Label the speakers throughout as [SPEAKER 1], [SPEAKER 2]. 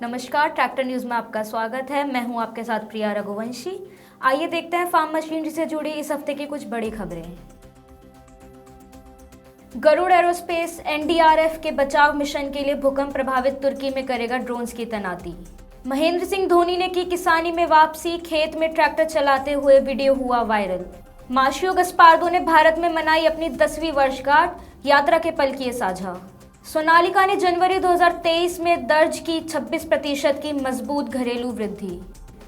[SPEAKER 1] नमस्कार, tractor news में आपका स्वागत है। मैं हूं आपके साथ प्रिया रघुवंशी। आइए देखते हैं फार्म मशीनरी से जुड़ी इस हफ्ते की कुछ बड़ी खबरें। गरुड़ एरोस्पेस एनडीआरएफ के बचाव मिशन के लिए भूकंप प्रभावित तुर्की में करेगा ड्रोन्स की तैनाती। महेंद्र सिंह धोनी ने की किसानी में वापसी, खेत में ट्रैक्टर चलाते हुए वीडियो हुआ वायरल। मार्सियो गस्पार्डो ने भारत में मनाई अपनी 10वीं वर्षगांठ, यात्रा के पल किए साझा। सोनालिका ने जनवरी 2023 में दर्ज की 26% की मजबूत घरेलू वृद्धि।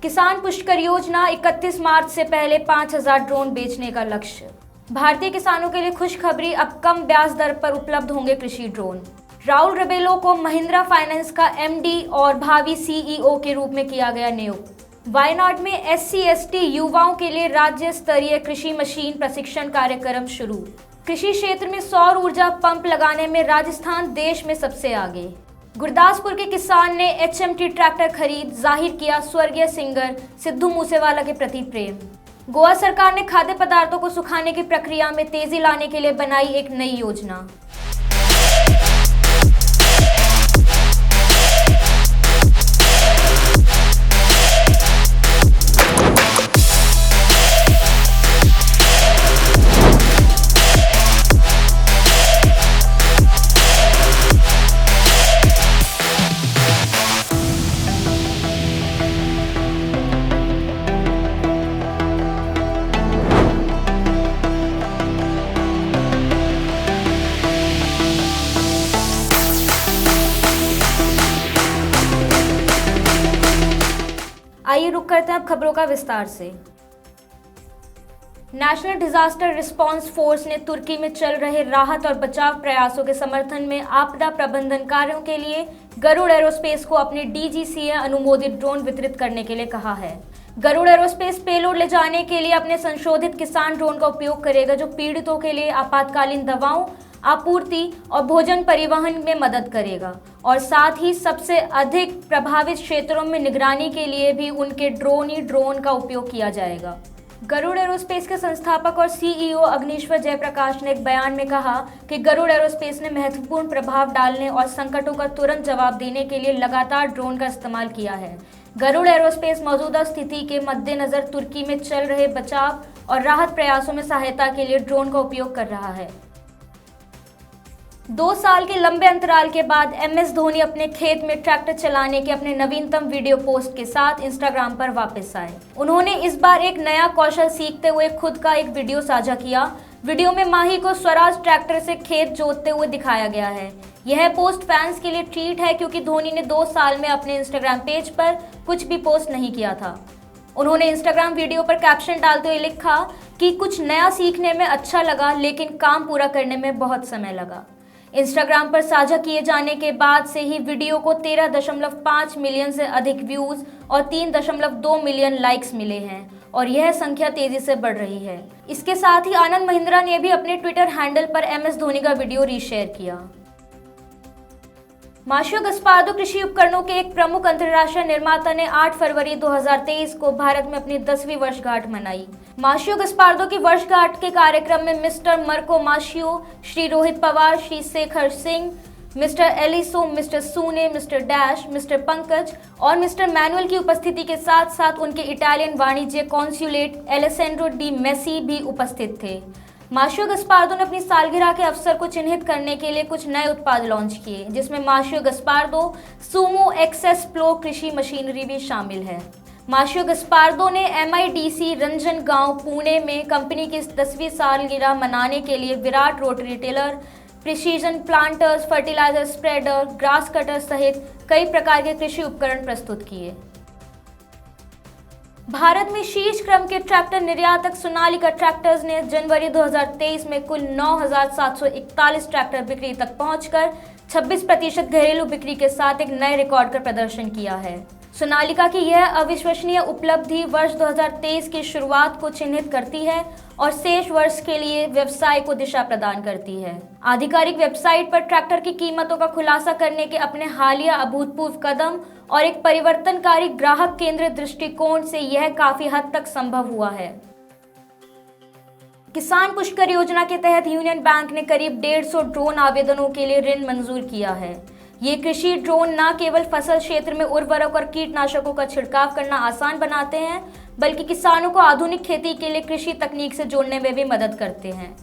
[SPEAKER 1] किसान पुष्कर योजना 31 मार्च से पहले 5000 ड्रोन बेचने का लक्ष्य। भारतीय किसानों के लिए खुशखबरी, अब कम ब्याज दर पर उपलब्ध होंगे कृषि ड्रोन। राहुल रेबेलो को महिंद्रा फाइनेंस का एमडी और भावी सीईओ के रूप में किया गया नियुक्त। वायनाड में SC/ST युवाओं के लिए राज्य स्तरीय कृषि मशीन प्रशिक्षण कार्यक्रम शुरू। कृषि क्षेत्र में सौर ऊर्जा पंप लगाने में राजस्थान देश में सबसे आगे। गुरदासपुर के किसान ने HMT ट्रैक्टर खरीद, जाहिर किया स्वर्गीय सिंगर सिद्धू मूसेवाला के प्रति प्रेम। गोवा सरकार ने खाद्य पदार्थों को सुखाने की प्रक्रिया में तेजी लाने के लिए बनाई एक नई योजना। आइए रुक करते हैं अब खबरों का विस्तार से। नेशनल डिजास्टर रिस्पांस फोर्स ने तुर्की में चल रहे राहत और बचाव प्रयासों के समर्थन में आपदा प्रबंधन कार्यों के लिए गरुड़ एरोस्पेस को अपने DGCA अनुमोदित ड्रोन वितरित करने के लिए कहा है। गरुड़ एरोस्पेस पेलोड ले जाने के लिए अपने संशोधित किसान ड्रोन का उपयोग करेगा, जो पीड़ितों के लिए आपातकालीन दवाओं, आपूर्ति और भोजन परिवहन में मदद करेगा और साथ ही सबसे अधिक प्रभावित क्षेत्रों में निगरानी के लिए भी उनके ड्रोन का उपयोग किया जाएगा। गरुड़ एरोस्पेस के संस्थापक और CEO अग्निश्वर जयप्रकाश ने एक बयान में कहा कि गरुड़ एरोस्पेस ने महत्वपूर्ण प्रभाव डालने और संकटों का तुरंत जवाब देने के लिए लगातार ड्रोन का इस्तेमाल किया है। गरुड़ एरोस्पेस मौजूदा स्थिति के मद्देनजर तुर्की में चल रहे बचाव और राहत प्रयासों में सहायता के लिए ड्रोन का उपयोग कर रहा है। 2 साल के लंबे अंतराल के बाद MS धोनी अपने खेत में ट्रैक्टर चलाने के अपने नवीनतम वीडियो पोस्ट के साथ इंस्टाग्राम पर वापस आए। उन्होंने इस बार एक नया कौशल सीखते हुए खुद का एक वीडियो साझा किया। वीडियो में माही को स्वराज ट्रैक्टर से खेत जोतते हुए दिखाया गया है। यह पोस्ट फैंस के लिए ट्रीट है, क्योंकि धोनी ने 2 साल में अपने इंस्टाग्राम पेज पर कुछ भी पोस्ट नहीं किया था। उन्होंने इंस्टाग्राम वीडियो पर कैप्शन डालते हुए लिखा कि कुछ नया सीखने में अच्छा लगा, लेकिन काम पूरा करने में बहुत समय लगा। इंस्टाग्राम पर साझा किए जाने के बाद से ही वीडियो को 13.5 मिलियन से अधिक व्यूज और 3.2 मिलियन लाइक्स मिले हैं और यह संख्या तेजी से बढ़ रही है। इसके साथ ही आनंद महिंद्रा ने भी अपने ट्विटर हैंडल पर MS धोनी का वीडियो रीशेयर किया। मार्सियो गस्पार्डो कृषि उपकरणों के एक प्रमुख अंतर्राष्ट्रीय निर्माता ने 8 फरवरी 2023 को भारत में अपनी 10वीं वर्षगांठ मनाई। मार्सियो गस्पार्डो की वर्षगांठ के कार्यक्रम में mister Marco Marcio, Shri Rohit Pawar, Shri Shekhar Singh, mister Eliso, mister Sune, mister Dash, mister Pankaj और मिस्टर मैनुअल की उपस्थिति के साथ साथ उनके इटालियन वाणिज्य कॉन्सुलेट एलेसेंड्रो डी मेसी भी उपस्थित थे। मार्सियो गस्पार्डो ने अपनी सालगिरह के अवसर को चिन्हित करने के लिए कुछ नए उत्पाद लॉन्च किए, जिसमें मार्सियो गस्पार्डो सुमो एक्सेस प्लो कृषि मशीनरी भी शामिल है। मार्सियो गस्पार्डो ने MIDC रंजनगांव, पुणे में कंपनी की 10वीं सालगिरह मनाने के लिए Virat rotary tiller, precision planters, fertiliser spreader, grass cutter सहित कई प्रकार के कृषि उपकरण प्रस्तुत किए। भारत में शीर्ष क्रम के ट्रैक्टर निर्यातक सोनालिका ट्रैक्टर्स ने जनवरी 2023 में कुल 9,741 ट्रैक्टर बिक्री तक पहुंचकर 26% घरेलू बिक्री के साथ एक नए रिकॉर्ड का प्रदर्शन किया है। सोनालिका की यह अविश्वसनीय उपलब्धि वर्ष 2023 की शुरुआत को चिन्हित करती है और शेष वर्ष के लिए व्यवसाय को दिशा प्रदान करती है। आधिकारिक वेबसाइट पर ट्रैक्टर की कीमतों का खुलासा करने के अपने हालिया अभूतपूर्व कदम और एक परिवर्तनकारी ग्राहक केंद्रित दृष्टिकोण से यह काफी हद तक संभव हुआ है। किसान पुष्कर योजना के तहत यूनियन बैंक ने करीब 150 ड्रोन आवेदनों के लिए ऋण मंजूर किया है। ये कृषि ड्रोन न केवल फसल क्षेत्र में उर्वरक और कीटनाशकों का छिड़काव करना आसान बनाते हैं, बल्कि किसानों को आधुनिक खेती के लिए कृषि तकनीक से जोड़ने में भी मदद करते हैं।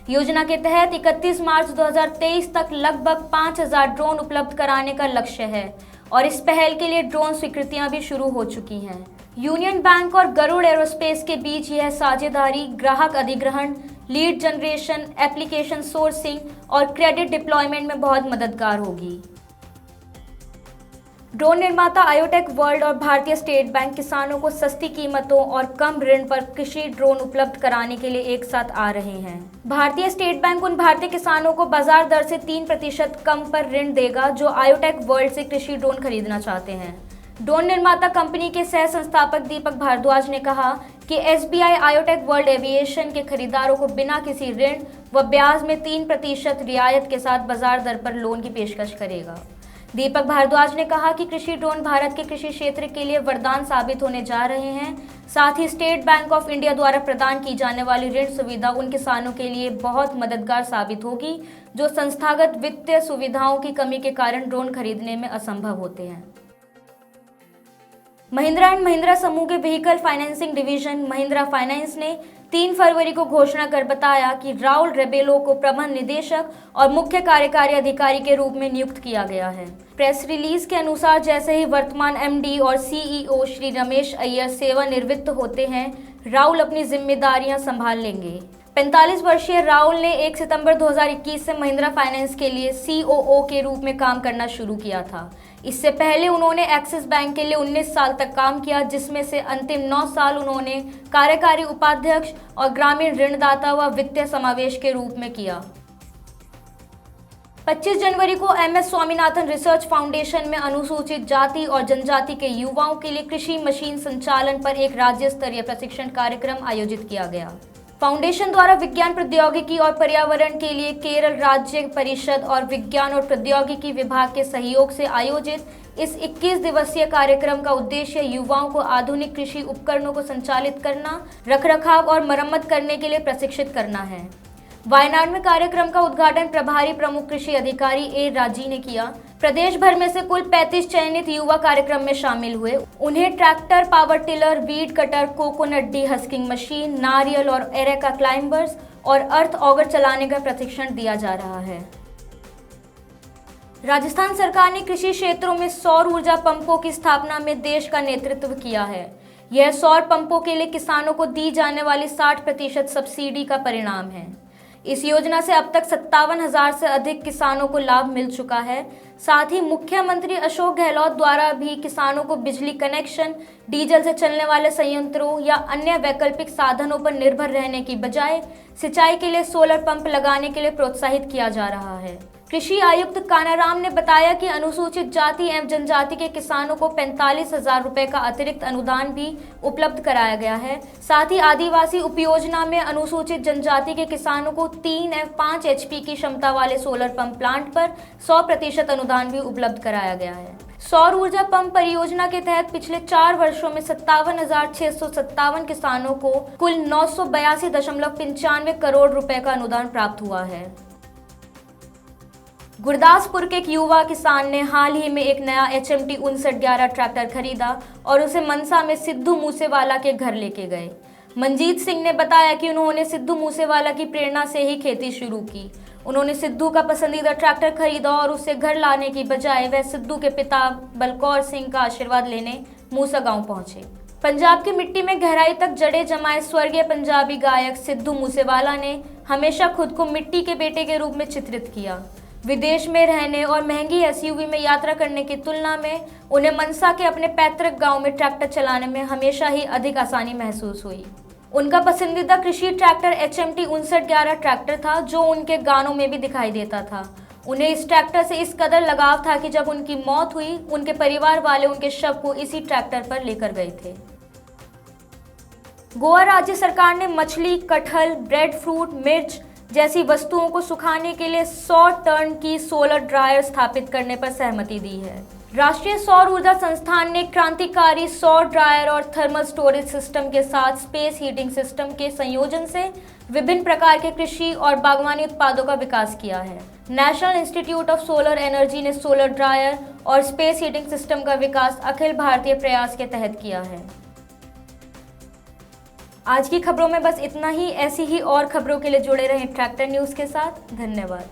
[SPEAKER 1] योजना के तहत 31 मार्च 2023 तक लगभग 5000 ड्रोन उपलब्ध कराने का लक्ष्य है और इस पहल के लिए ड्रोन स्वीकृतियां भी शुरू हो चुकी हैं। यूनियन बैंक और गरुड़ एरोस्पेस के बीच यह साझेदारी ग्राहक अधिग्रहण, लीड जनरेशन, एप्लीकेशन सोर्सिंग और क्रेडिट डिप्लॉयमेंट में बहुत मददगार होगी। ड्रोन निर्माता आयोटेक वर्ल्ड और भारतीय स्टेट बैंक किसानों को सस्ती कीमतों और कम ऋण पर कृषि ड्रोन उपलब्ध कराने के लिए एक साथ आ रहे हैं। भारतीय स्टेट बैंक उन भारतीय किसानों को बाजार दर से 3% कम पर ऋण देगा जो आयोटेक वर्ल्ड से कृषि ड्रोन खरीदना चाहते हैं। ड्रोन निर्माता कंपनी के सह संस्थापक दीपक भारद्वाज ने कहा कि एसबीआई आयोटेक वर्ल्ड एविएशन के खरीदारों को बिना किसी ऋण व ब्याज में 3% रियायत के साथ बाजार दर पर लोन की पेशकश करेगा। दीपक भारद्वाज ने कहा कि कृषि ड्रोन भारत के कृषि क्षेत्र के लिए वरदान साबित होने जा रहे हैं। साथ ही स्टेट बैंक ऑफ इंडिया द्वारा प्रदान की जाने वाली ऋण सुविधा उन किसानों के लिए बहुत मददगार साबित होगी जो संस्थागत वित्तीय सुविधाओं की कमी के कारण ड्रोन खरीदने में असंभव होते हैं। महिंद्रा एंड महिंद्रा समूह के vehicle financing division Mahindra finance ने 3 फरवरी को घोषणा कर बताया कि राउल रेबेलो को प्रबंध निदेशक और मुख्य कार्यकारी अधिकारी के रूप में नियुक्त किया गया है। प्रेस रिलीज के अनुसार जैसे ही वर्तमान एमडी और सीईओ श्री रमेश अय्यर सेवानिवृत्त होते हैं, राउल अपनी जिम्मेदारियां संभाल लेंगे। 45 वर्षीय राउल ने 1 सितंबर 2021 से महिंद्रा फाइनेंस के लिए सीओओ के रूप में काम करना शुरू किया था। इससे पहले उन्होंने एक्सिस बैंक के लिए 19 साल तक काम किया, जिसमें से अंतिम 9 साल उन्होंने कार्यकारी उपाध्यक्ष और ग्रामीण ऋणदाता व वित्तीय समावेश के रूप में किया। 25 जनवरी को एमएस स्वामीनाथन रिसर्च फाउंडेशन में अनुसूचित जाति और जनजाति के युवाओं के लिए कृषि मशीन संचालन पर एक राज्य स्तरीय प्रशिक्षण कार्यक्रम आयोजित किया गया। फाउंडेशन द्वारा विज्ञान प्रौद्योगिकी और पर्यावरण के लिए केरल राज्य परिषद और विज्ञान और प्रौद्योगिकी विभाग के सहयोग से आयोजित इस 21 दिवसीय कार्यक्रम का उद्देश्य युवाओं को आधुनिक कृषि उपकरणों को संचालित करना, रखरखाव और मरम्मत करने के लिए प्रशिक्षित करना है। वायनाड में कार्यक्रम का उद्घाटन प्रभारी प्रमुख कृषि अधिकारी ए राजी ने किया। प्रदेश भर में से कुल 35 चयनित युवा कार्यक्रम में शामिल हुए। उन्हें tractor, power tiller, weed cutter, coconut dehusking machine, नारियल और एरेका क्लाइंबर्स और अर्थ ऑगर चलाने का प्रशिक्षण दिया जा रहा है। राजस्थान सरकार ने कृषि क्षेत्रों में सौर ऊर्जा पंपों की स्थापना में देश का नेतृत्व किया है। यह सौर पंपों के लिए किसानों को दी जाने वाली 60% सब्सिडी का परिणाम है। इस योजना से अब तक 57,000 से अधिक किसानों को लाभ मिल चुका है। साथ ही मुख्यमंत्री अशोक गहलोत द्वारा भी किसानों को बिजली कनेक्शन, डीजल से चलने वाले संयंत्रों या अन्य वैकल्पिक साधनों पर निर्भर रहने की बजाय सिंचाई के लिए सोलर पंप लगाने के लिए प्रोत्साहित किया जा रहा है। कृषि आयुक्त कानाराम ने बताया कि अनुसूचित जाति एवं जनजाति के किसानों को 45,000 रुपए का अतिरिक्त अनुदान भी उपलब्ध कराया गया है। साथ ही आदिवासी उपयोजना में अनुसूचित जनजाति के किसानों को 3 एवं 5 HP की क्षमता वाले सोलर पंप प्लांट पर 100% अनुदान भी उपलब्ध कराया गया है। सौर ऊर्जा पंप परियोजना के तहत पिछले 4 वर्षों में 57,657 किसानों को कुल 982.95 करोड़ रुपए का अनुदान प्राप्त हुआ है। गुरदासपुर के एक युवा किसान ने हाल ही में एक नया HMT 5911 ट्रैक्टर खरीदा और उसे मनसा में सिद्धू मूसेवाला के घर लेके गए। मनजीत सिंह ने बताया कि उन्होंने सिद्धू मूसेवाला की प्रेरणा से ही खेती शुरू की। उन्होंने सिद्धू का पसंदीदा ट्रैक्टर खरीदा और उसे घर लाने की बजाय वह सिद्धू के पिता बलकौर सिंह का आशीर्वाद लेने मूसा गांव पहुंचे। पंजाब की मिट्टी में गहराई तक जड़े जमाए स्वर्गीय पंजाबी गायक सिद्धू मूसेवाला ने हमेशा खुद को मिट्टी के बेटे के रूप में चित्रित किया। विदेश में रहने और महंगी SUV में यात्रा करने की तुलना में उन्हें मनसा के अपने पैतृक गांव में ट्रैक्टर चलाने में हमेशा ही अधिक आसानी महसूस हुई। उनका पसंदीदा कृषि ट्रैक्टर HMT 5911 ट्रैक्टर था, जो उनके गानों में भी दिखाई देता था। उन्हें इस ट्रैक्टर से इस कदर लगाव था कि जब उनकी मौत हुई, उनके परिवार वाले उनके शव को इसी ट्रैक्टर पर लेकर गए थे। गोवा राज्य सरकार ने मछली, कटहल, ब्रेड फ्रूट, मिर्च जैसी वस्तुओं को सुखाने के लिए 100 टन की सोलर ड्रायर स्थापित करने पर सहमति दी है। राष्ट्रीय सौर ऊर्जा संस्थान ने क्रांतिकारी सौर ड्रायर और थर्मल स्टोरेज सिस्टम के साथ स्पेस हीटिंग सिस्टम के संयोजन से विभिन्न प्रकार के कृषि और बागवानी उत्पादों का विकास किया है। National institute of solar energy ने सोलर ड्रायर और स्पेस हीटिंग सिस्टम का विकास अखिल भारतीय प्रयास के तहत किया है। आज की खबरों में बस इतना ही। ऐसी ही और खबरों के लिए जुड़े रहें ट्रैक्टर न्यूज़ के साथ। धन्यवाद।